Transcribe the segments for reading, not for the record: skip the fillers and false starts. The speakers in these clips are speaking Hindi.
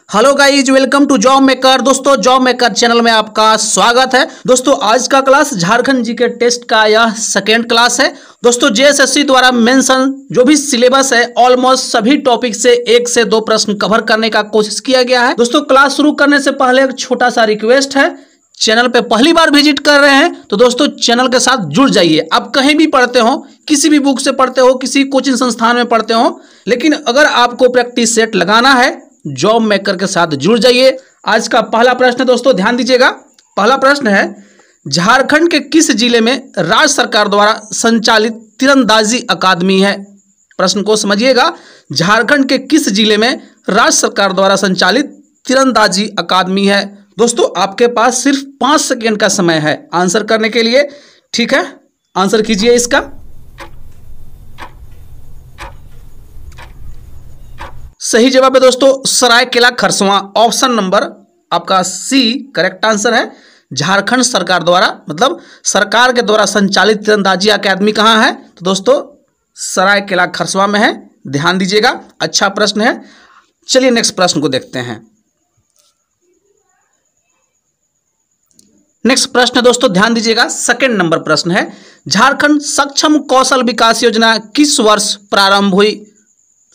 Hello guys, welcome to job maker. दोस्तों, जॉब मेकर चैनल में आपका स्वागत है। दोस्तों, आज का क्लास झारखंड जीके टेस्ट का यह सेकेंड क्लास है। दोस्तों, जेएसएससी द्वारा मेंशन जो भी सिलेबस है ऑलमोस्ट सभी टॉपिक से 1 से 2 प्रश्न कवर करने का कोशिश किया गया है। दोस्तों, क्लास शुरू करने से पहले एक छोटा सा रिक्वेस्ट है, चैनल पे पहली बार विजिट कर रहे हैं तो दोस्तों चैनल के साथ जुड़ जाइए। आप कहीं भी पढ़ते हो, किसी भी बुक से पढ़ते हो, किसी कोचिंग संस्थान में पढ़ते हो, लेकिन अगर आपको प्रैक्टिस सेट लगाना है जॉब मेकर के साथ जुड़ जाइए। आज का पहला प्रश्न दोस्तों ध्यान दीजिएगा। पहला प्रश्न है, झारखंड के किस जिले में राज्य सरकार द्वारा संचालित तीरंदाजी अकादमी है? प्रश्न को समझिएगा। झारखंड के किस जिले में राज्य सरकार द्वारा संचालित तीरंदाजी अकादमी है? दोस्तों, आपके पास सिर्फ 5 सेकेंड का समय है आंसर करने के लिए। ठीक है, आंसर कीजिए इसका। सही जवाब है दोस्तों सरायकेला खरसवां। ऑप्शन नंबर आपका सी करेक्ट आंसर है। झारखंड सरकार द्वारा मतलब सरकार के द्वारा संचालित तीरंदाजी अकादमी कहाँ है? तो दोस्तों सरायकेला खरसवां में है, ध्यान दीजिएगा। अच्छा प्रश्न है। चलिए नेक्स्ट प्रश्न को देखते हैं। नेक्स्ट प्रश्न दोस्तों ध्यान दीजिएगा, सेकंड नंबर प्रश्न है, झारखंड सक्षम कौशल विकास योजना किस वर्ष प्रारंभ हुई?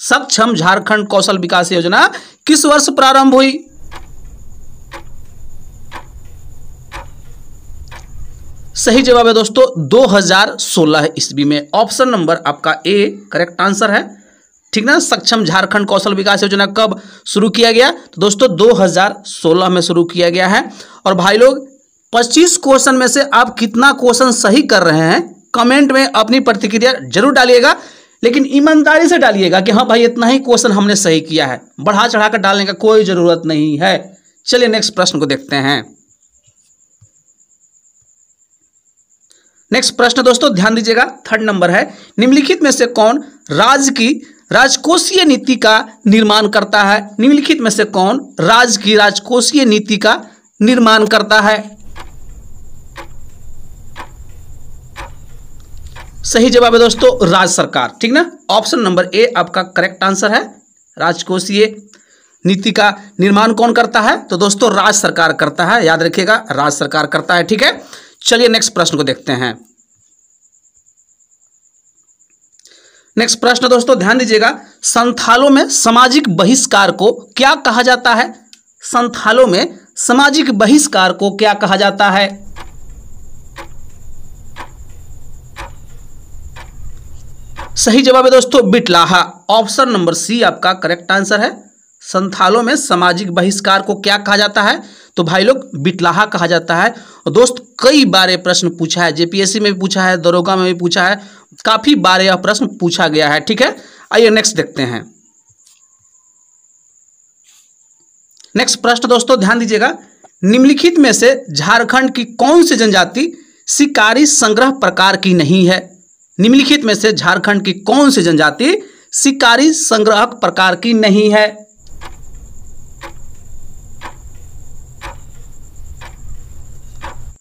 सक्षम झारखंड कौशल विकास योजना किस वर्ष प्रारंभ हुई? सही जवाब है दोस्तों 2016 ईस्वी में। ऑप्शन नंबर आपका ए करेक्ट आंसर है। ठीक ना। सक्षम झारखंड कौशल विकास योजना कब शुरू किया गया? तो दोस्तों 2016 में शुरू किया गया है। और भाई लोग 25 क्वेश्चन में से आप कितना क्वेश्चन सही कर रहे हैं कमेंट में अपनी प्रतिक्रिया जरूर डालिएगा, लेकिन ईमानदारी से डालिएगा कि हाँ भाई इतना ही क्वेश्चन हमने सही किया है। बढ़ा चढ़ाकर डालने का कोई जरूरत नहीं है। चलिए नेक्स्ट प्रश्न को देखते हैं। नेक्स्ट प्रश्न दोस्तों ध्यान दीजिएगा, थर्ड नंबर है, निम्नलिखित में से कौन राज्य की राजकोषीय नीति का निर्माण करता है? निम्नलिखित में से कौन राज्य की राजकोषीय नीति का निर्माण करता है? सही जवाब है दोस्तों राज्य सरकार। ठीक ना। ऑप्शन नंबर ए आपका करेक्ट आंसर है। राजकोषीय नीति का निर्माण कौन करता है? तो दोस्तों राज्य सरकार करता है, याद रखिएगा राज्य सरकार करता है। ठीक है, चलिए नेक्स्ट प्रश्न को देखते हैं। नेक्स्ट प्रश्न दोस्तों ध्यान दीजिएगा, संथालों में सामाजिक बहिष्कार को क्या कहा जाता है? संथालों में सामाजिक बहिष्कार को क्या कहा जाता है? सही जवाब है दोस्तों बिटलाहा। ऑप्शन नंबर सी आपका करेक्ट आंसर है। संथालों में सामाजिक बहिष्कार को क्या कहा जाता है? तो भाई लोग बिटलाहा कहा जाता है। और दोस्त कई बार ये प्रश्न पूछा है, जेपीएससी में भी पूछा है, दरोगा में भी पूछा है, काफी बार यह प्रश्न पूछा गया है। ठीक है, आइए नेक्स्ट देखते हैं। नेक्स्ट प्रश्न दोस्तों ध्यान दीजिएगा, निम्नलिखित में से झारखंड की कौन सी जनजाति शिकारी संग्रह प्रकार की नहीं है? निम्नलिखित में से झारखंड की कौन सी जनजाति शिकारी संग्रहक प्रकार की नहीं है?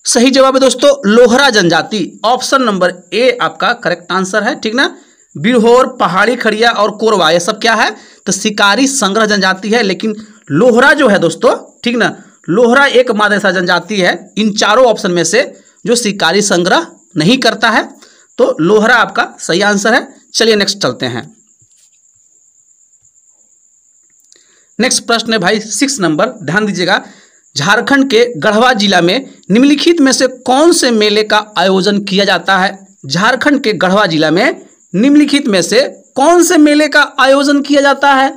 सही जवाब है दोस्तों लोहरा जनजाति। ऑप्शन नंबर ए आपका करेक्ट आंसर है। ठीक ना। बिरहोर, पहाड़ी खड़िया और कोरवा ये सब क्या है? तो शिकारी संग्रह जनजाति है। लेकिन लोहरा जो है दोस्तों, ठीक ना, लोहरा एकमात्र ऐसा जनजाति है इन चारों ऑप्शन में से जो शिकारी संग्रह नहीं करता है, तो लोहरा आपका सही आंसर है। चलिए नेक्स्ट चलते हैं। नेक्स्ट प्रश्न है भाई 6 नंबर, ध्यान दीजिएगा, झारखंड के गढ़वा जिला में निम्नलिखित में से कौन से मेले का आयोजन किया जाता है? झारखंड के गढ़वा जिला में निम्नलिखित में से कौन से मेले का आयोजन किया जाता है?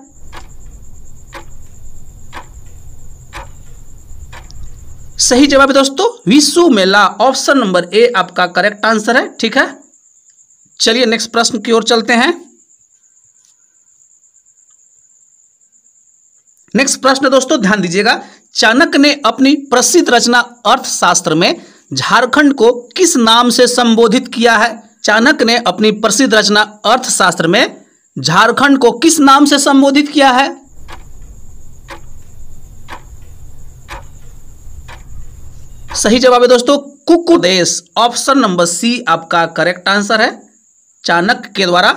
सही जवाब है दोस्तों विश्व मेला। ऑप्शन नंबर ए आपका करेक्ट आंसर है। ठीक है, चलिए नेक्स्ट प्रश्न की ओर चलते हैं। नेक्स्ट प्रश्न दोस्तों ध्यान दीजिएगा, चाणक्य ने अपनी प्रसिद्ध रचना अर्थशास्त्र में झारखंड को किस नाम से संबोधित किया है? चाणक्य ने अपनी प्रसिद्ध रचना अर्थशास्त्र में झारखंड को किस नाम से संबोधित किया है? सही जवाब है दोस्तों कुक्कुट देश। ऑप्शन नंबर सी आपका करेक्ट आंसर है। चाणक्य के द्वारा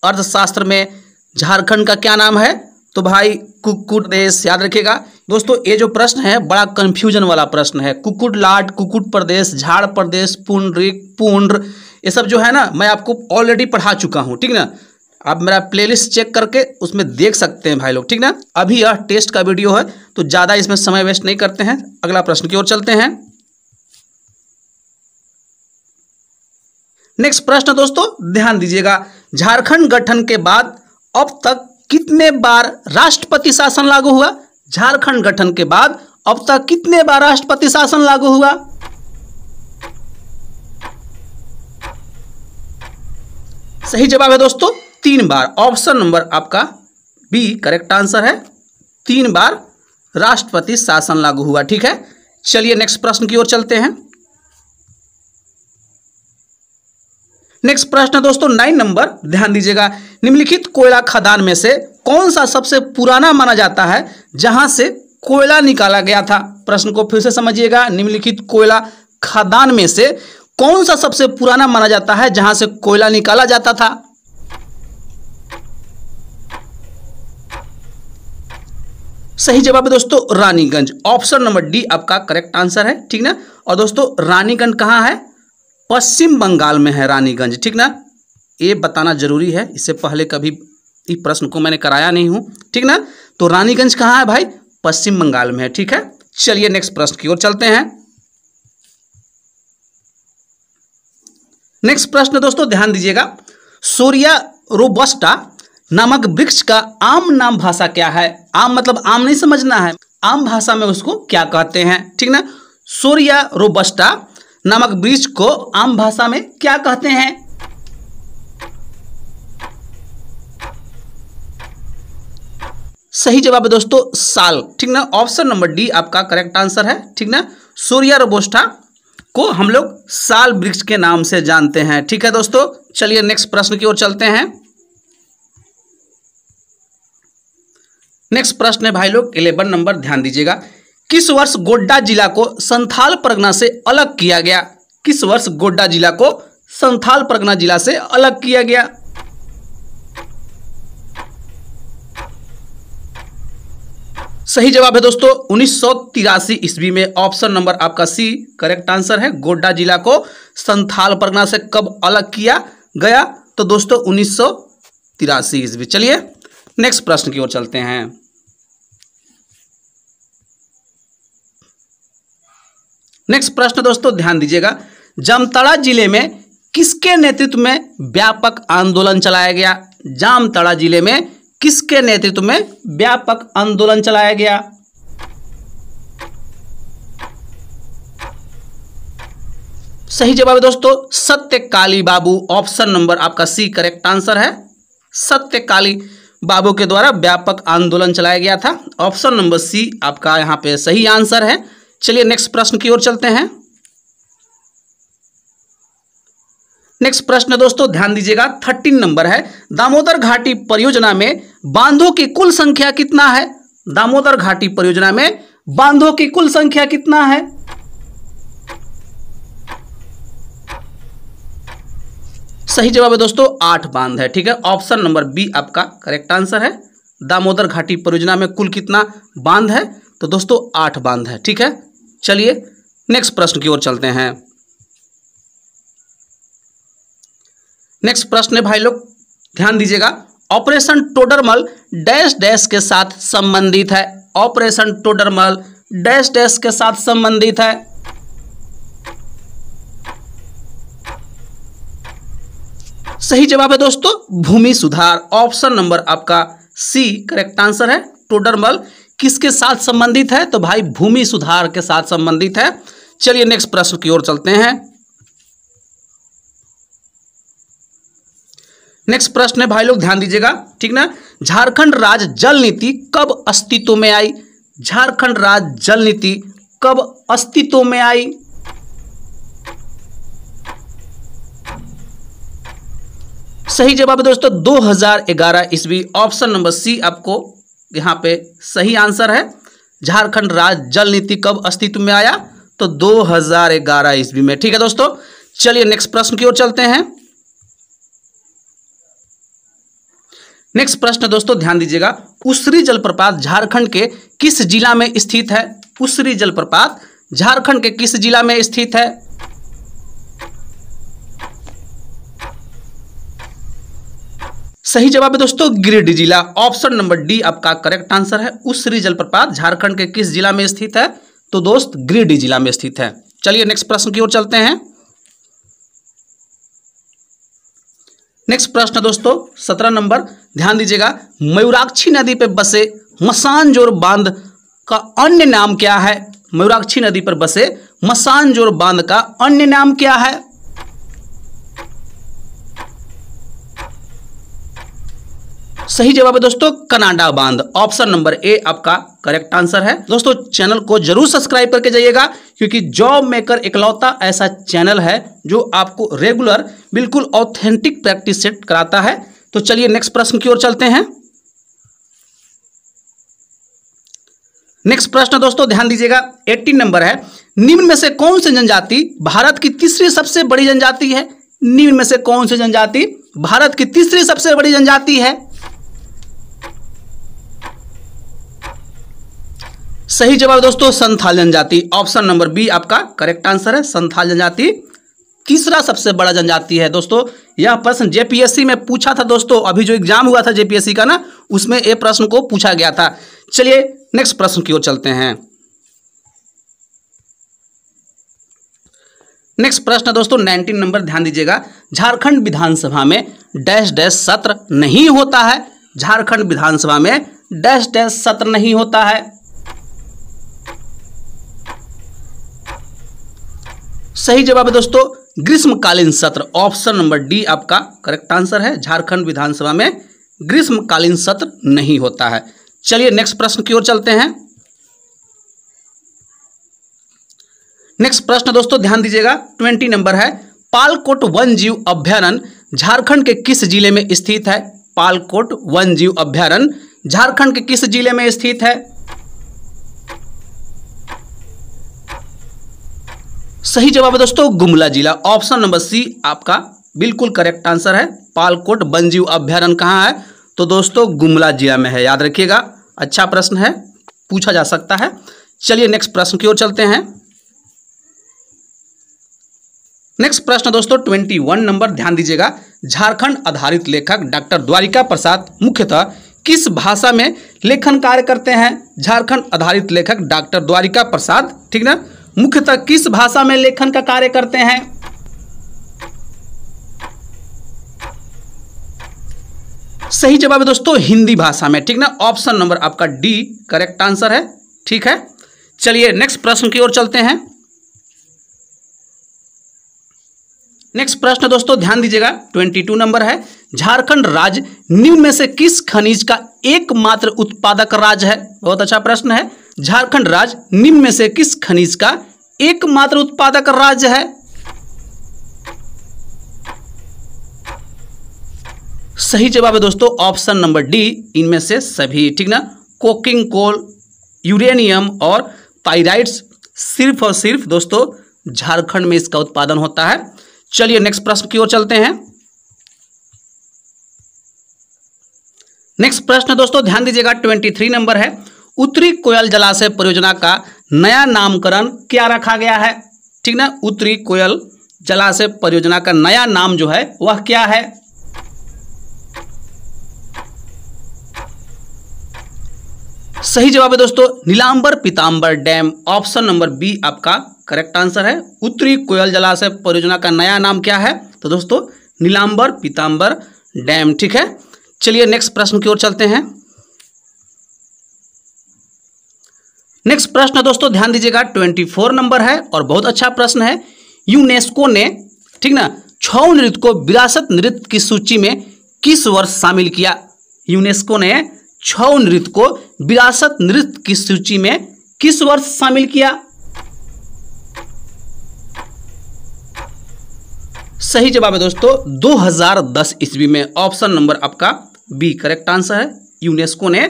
अर्थशास्त्र में झारखंड का क्या नाम है? तो भाई कुक्कुट प्रदेश याद रखिएगा दोस्तों। ये जो प्रश्न है बड़ा कंफ्यूजन वाला प्रश्न है। कुक्कुट लाट, कुक्कुट प्रदेश, झाड़ प्रदेश, पुंडरीक, पुंड्र, ये सब जो है ना मैं आपको ऑलरेडी पढ़ा चुका हूँ, ठीक ना। आप मेरा प्लेलिस्ट चेक करके उसमें देख सकते हैं भाई लोग, ठीक ना। अभी यह टेस्ट का वीडियो है तो ज़्यादा इसमें समय वेस्ट नहीं करते हैं, अगला प्रश्न की ओर चलते हैं। नेक्स्ट प्रश्न दोस्तों ध्यान दीजिएगा, झारखंड गठन के बाद अब तक कितने बार राष्ट्रपति शासन लागू हुआ? झारखंड गठन के बाद अब तक कितने बार राष्ट्रपति शासन लागू हुआ? सही जवाब है दोस्तों 3 बार। ऑप्शन नंबर आपका बी करेक्ट आंसर है, 3 बार राष्ट्रपति शासन लागू हुआ, ठीक है। चलिए नेक्स्ट प्रश्न की ओर चलते हैं। नेक्स्ट प्रश्न दोस्तों 9 नंबर, ध्यान दीजिएगा, निम्नलिखित कोयला खदान में से कौन सा सबसे पुराना माना जाता है जहां से कोयला निकाला गया था? प्रश्न को फिर से समझिएगा, निम्नलिखित कोयला खदान में से कौन सा सबसे पुराना माना जाता है जहां से कोयला निकाला जाता था? सही जवाब है दोस्तों रानीगंज। ऑप्शन नंबर डी आपका करेक्ट आंसर है, ठीक ना। और दोस्तों रानीगंज कहां है? पश्चिम बंगाल में है रानीगंज, ठीक ना। ये बताना जरूरी है, इससे पहले कभी इस प्रश्न को मैंने कराया नहीं हूं, ठीक ना। तो रानीगंज कहां है भाई? पश्चिम बंगाल में है, ठीक है। चलिए नेक्स्ट प्रश्न की ओर चलते हैं। नेक्स्ट प्रश्न दोस्तों ध्यान दीजिएगा, सोरिया रोबस्टा नामक वृक्ष का आम नाम भाषा क्या है? आम मतलब आम नहीं समझना है, आम भाषा में उसको क्या कहते हैं, ठीक ना। सोरिया रोबस्टा नामक वृक्ष को आम भाषा में क्या कहते हैं? सही जवाब है दोस्तों साल, ठीक ना। ऑप्शन नंबर डी आपका करेक्ट आंसर है, ठीक ना। सोरिया रोबस्टा को हम लोग साल वृक्ष के नाम से जानते हैं, ठीक है दोस्तों। चलिए नेक्स्ट प्रश्न की ओर चलते हैं। नेक्स्ट प्रश्न है भाई लोग 11 नंबर, ध्यान दीजिएगा, किस वर्ष गोड्डा जिला को संथाल परगना से अलग किया गया? किस वर्ष गोड्डा जिला को संथाल परगना जिला से अलग किया गया? सही जवाब है दोस्तों 1983 ईस्वी में। ऑप्शन नंबर आपका सी करेक्ट आंसर है। गोड्डा जिला को संथाल परगना से कब अलग किया गया? तो दोस्तों 1983 ईस्वी। चलिए नेक्स्ट प्रश्न की ओर चलते हैं। नेक्स्ट प्रश्न दोस्तों ध्यान दीजिएगा, जामताड़ा जिले में किसके नेतृत्व में व्यापक आंदोलन चलाया गया? जामताड़ा जिले में किसके नेतृत्व में व्यापक आंदोलन चलाया गया? सही जवाब है दोस्तों सत्यकाली बाबू। ऑप्शन नंबर आपका सी करेक्ट आंसर है। सत्यकाली बाबू के द्वारा व्यापक आंदोलन चलाया गया था। ऑप्शन नंबर सी आपका यहां पे सही आंसर है। चलिए नेक्स्ट प्रश्न की ओर चलते हैं। नेक्स्ट प्रश्न दोस्तों ध्यान दीजिएगा 13 नंबर है, दामोदर घाटी परियोजना में बांधों की कुल संख्या कितना है? दामोदर घाटी परियोजना में बांधों की कुल संख्या कितना है? सही जवाब है दोस्तों 8 बांध है, ठीक है। ऑप्शन नंबर बी आपका करेक्ट आंसर है। दामोदर घाटी परियोजना में कुल कितना बांध है? तो दोस्तों 8 बांध है, ठीक है। चलिए नेक्स्ट प्रश्न की ओर चलते हैं। नेक्स्ट प्रश्न है भाई लोग ध्यान दीजिएगा, ऑपरेशन टोडरमल डैश डैश के साथ संबंधित है। ऑपरेशन टोडरमल डैश डैश के साथ संबंधित है। सही जवाब है दोस्तों भूमि सुधार। ऑप्शन नंबर आपका सी करेक्ट आंसर है। टोडरमल किसके साथ संबंधित है? तो भाई भूमि सुधार के साथ संबंधित है। चलिए नेक्स्ट प्रश्न की ओर चलते हैं। नेक्स्ट प्रश्न है भाई लोग ध्यान दीजिएगा, ठीक ना, झारखंड राज्य जल नीति कब अस्तित्व में आई? झारखंड राज्य जल नीति कब अस्तित्व में आई? सही जवाब है दोस्तों 2011 ईस्वी। ऑप्शन नंबर सी आपको यहां पे सही आंसर है। झारखंड राज्य जल नीति कब अस्तित्व में आया? तो 2011 ईस्वी में, ठीक है दोस्तों। चलिए नेक्स्ट प्रश्न की ओर चलते हैं। नेक्स्ट प्रश्न दोस्तों ध्यान दीजिएगा, उसरी जलप्रपात झारखंड के किस जिला में स्थित है? उसरी जलप्रपात झारखंड के किस जिला में स्थित है? सही जवाब है दोस्तों गिरिडीह जिला। ऑप्शन नंबर डी आपका करेक्ट आंसर है। उसरी जलप्रपात झारखंड के किस जिला में स्थित है? तो दोस्त गिरिडीह जिला में स्थित है। चलिए नेक्स्ट प्रश्न की ओर चलते हैं। नेक्स्ट प्रश्न दोस्तों 17 नंबर, ध्यान दीजिएगा, मयूराक्षी नदी पर बसे मसानजोर बांध का अन्य नाम क्या है? मयूराक्षी नदी पर बसे मसानजोर बांध का अन्य नाम क्या है? सही जवाब है दोस्तों कनाडा बांध। ऑप्शन नंबर ए आपका करेक्ट आंसर है। दोस्तों चैनल को जरूर सब्सक्राइब करके जाइएगा, क्योंकि जॉब मेकर इकलौता ऐसा चैनल है जो आपको रेगुलर बिल्कुल ऑथेंटिक प्रैक्टिस सेट कराता है। तो चलिए नेक्स्ट प्रश्न की ओर चलते हैं। नेक्स्ट प्रश्न दोस्तों ध्यान दीजिएगा, 18 नंबर है, निम्न में से कौन सी जनजाति भारत की तीसरी सबसे बड़ी जनजाति है? निम्न में से कौन सी जनजाति भारत की तीसरी सबसे बड़ी जनजाति है? सही जवाब दोस्तों संथाल जनजाति। ऑप्शन नंबर बी आपका करेक्ट आंसर है। संथाल जनजाति तीसरा सबसे बड़ा जनजाति है। दोस्तों यह प्रश्न जेपीएससी में पूछा था दोस्तों, अभी जो एग्जाम हुआ था जेपीएससी का ना, उसमें यह प्रश्न को पूछा गया था। चलिए नेक्स्ट प्रश्न की ओर चलते हैं। नेक्स्ट प्रश्न दोस्तों 19 नंबर, ध्यान दीजिएगा, झारखंड विधानसभा में डैश डैश सत्र नहीं होता है। झारखंड विधानसभा में डैश डैश सत्र नहीं होता है। सही जवाब है दोस्तों ग्रीष्मकालीन सत्र। ऑप्शन नंबर डी आपका करेक्ट आंसर है। झारखंड विधानसभा में ग्रीष्मकालीन सत्र नहीं होता है। चलिए नेक्स्ट प्रश्न की ओर चलते हैं। नेक्स्ट प्रश्न दोस्तों ध्यान दीजिएगा, 20 नंबर है, पालकोट वन जीव अभ्यारण्य झारखंड के किस जिले में स्थित है? पालकोट वन जीव अभ्यारण्य झारखंड के किस जिले में स्थित है? सही जवाब है दोस्तों गुमला जिला। ऑप्शन नंबर सी आपका बिल्कुल करेक्ट आंसर है। पालकोट वन्यजीव अभ्यारण्य कहाँ है? तो दोस्तों गुमला जिला में है, याद रखिएगा। अच्छा प्रश्न है, पूछा जा सकता है। चलिए नेक्स्ट प्रश्न की ओर चलते हैं। नेक्स्ट प्रश्न दोस्तों 21 नंबर, ध्यान दीजिएगा, झारखंड आधारित लेखक डॉक्टर द्वारिका प्रसाद मुख्यतः किस भाषा में लेखन कार्य करते हैं? झारखंड आधारित लेखक डॉक्टर द्वारिका प्रसाद, ठीक ना, मुख्यतः किस भाषा में लेखन का कार्य करते हैं? सही जवाब है दोस्तों हिंदी भाषा में, ठीक ना। ऑप्शन नंबर आपका डी करेक्ट आंसर है, ठीक है। चलिए नेक्स्ट प्रश्न की ओर चलते हैं। नेक्स्ट प्रश्न दोस्तों ध्यान दीजिएगा, 22 नंबर है, झारखंड राज्य निम्न में से किस खनिज का एकमात्र उत्पादक राज्य है? बहुत अच्छा प्रश्न है। झारखंड राज्य निम्न में से किस खनिज का एकमात्र उत्पादक राज्य है? सही जवाब है दोस्तों ऑप्शन नंबर डी, इनमें से सभी, ठीक ना। कोकिंग कोल, यूरेनियम और पाइराइट्स सिर्फ और सिर्फ दोस्तों झारखंड में इसका उत्पादन होता है। चलिए नेक्स्ट प्रश्न की ओर चलते हैं। नेक्स्ट प्रश्न दोस्तों ध्यान दीजिएगा, 23 नंबर है, उत्तरी कोयल जलाशय परियोजना का नया नामकरण क्या रखा गया है? ठीक ना, उत्तरी कोयल जलाशय परियोजना का नया नाम जो है वह क्या है? सही जवाब है दोस्तों Nilambar Pitambar dam. Option number B आपका करेक्ट आंसर है। उत्तरी कोयल जलाशय परियोजना का नया नाम क्या है? तो दोस्तों नीलांबर पीतांबर डैम, ठीक है। चलिए नेक्स्ट प्रश्न की ओर चलते हैं। नेक्स्ट प्रश्न दोस्तों ध्यान दीजिएगा, 24 नंबर है और बहुत अच्छा प्रश्न है। यूनेस्को ने, ठीक ना, छऊ नृत्य को विरासत नृत्य की सूची में किस वर्ष शामिल किया? यूनेस्को ने छऊ नृत्य को विरासत नृत्य की सूची में किस वर्ष शामिल किया? सही जवाब है दोस्तों 2010 ईस्वी में। ऑप्शन नंबर आपका बी करेक्ट आंसर है। यूनेस्को ने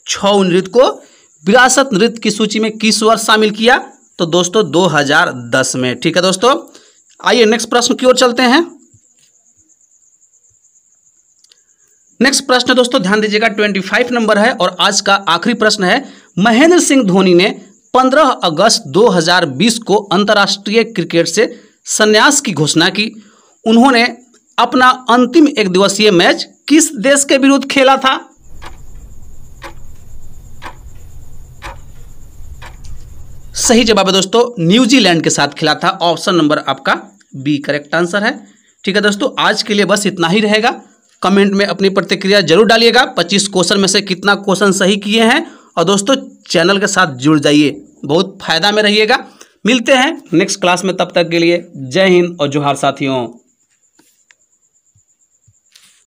छऊ नृत्य को विरासत नृत्य की सूची में किस वर्ष शामिल किया? तो दोस्तों 2010 में, ठीक है दोस्तों। आइए नेक्स्ट प्रश्न की ओर चलते हैं। नेक्स्ट प्रश्न दोस्तों ध्यान दीजिएगा, 25 नंबर है और आज का आखिरी प्रश्न है। महेंद्र सिंह धोनी ने 15 अगस्त 2020 को अंतर्राष्ट्रीय क्रिकेट से संन्यास की घोषणा की। उन्होंने अपना अंतिम एक दिवसीय मैच किस देश के विरुद्ध खेला था? सही जवाब है दोस्तों, न्यूजीलैंड के साथ खेला था। ऑप्शन नंबर आपका बी करेक्ट आंसर है। ठीक है दोस्तों, आज के लिए बस इतना ही रहेगा। कमेंट में अपनी प्रतिक्रिया जरूर डालिएगा। 25 क्वेश्चन में से कितना क्वेश्चन सही किए हैं, और दोस्तों चैनल के साथ जुड़ जाइए, बहुत फायदा में रहिएगा। मिलते हैं नेक्स्ट क्लास में, तब तक के लिए जय हिंद और जोहार साथियों।